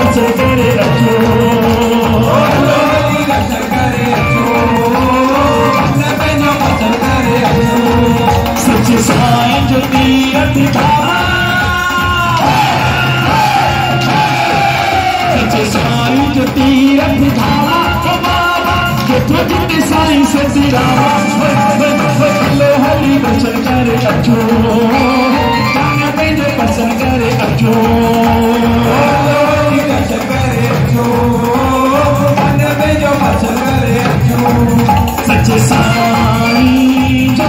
दर्शन करे अचो हलो हली दर्शन करे अचो मन पंहिंजो पसंद करे अचो सच साईं जो तीरथ धाम सच साईं जो तीरथ धाम जेठो जिते साईं सतराम हलो हली दर्शन करे अचो मन पंहिंजो पसंद करे अचो हलो हली दर्शन करे अचो मन पंहिंजो पसंद करे अचो सच साईं जो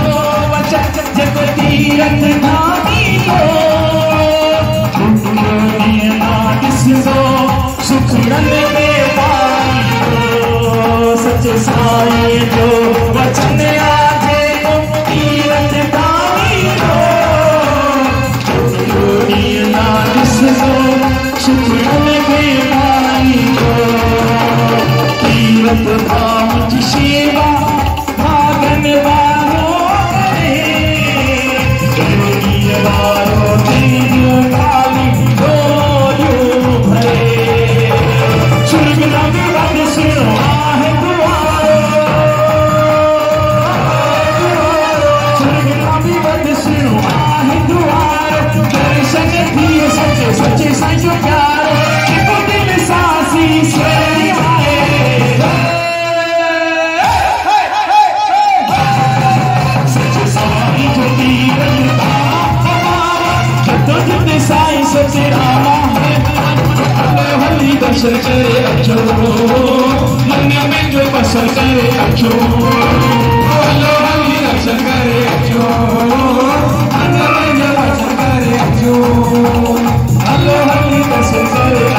वचन जेको तीरथ धामी जो दुनिया ना ॾिसंदो सुख रंग में पाईंदो सच साईं जो वचन आहे तीरथ धामी जो दुनिया ना ॾिसंदो सुख रंग में पाईंदो तीरथ धाम जी शेवा भागन वारो वारो तेरियूं खाली डोरियूं भरे स्वर्ग न बि वॾो सुहिणो आहे द्वारो स्वर्ग न बि वॾो सुहिणो आहे द्वारो दर्शन थिए सचे सचे साईं जो प्यारो जेको दिल सां सीस आहे सचे साईं जो तीरथ साईं सतराम हलो हली दर्शन करे अचो मन पंहिंजो पसंद करे अचो हलो हली दर्शन करे अचो मन पंहिंजो पसंद करे अचो हलो हली दर्शन करे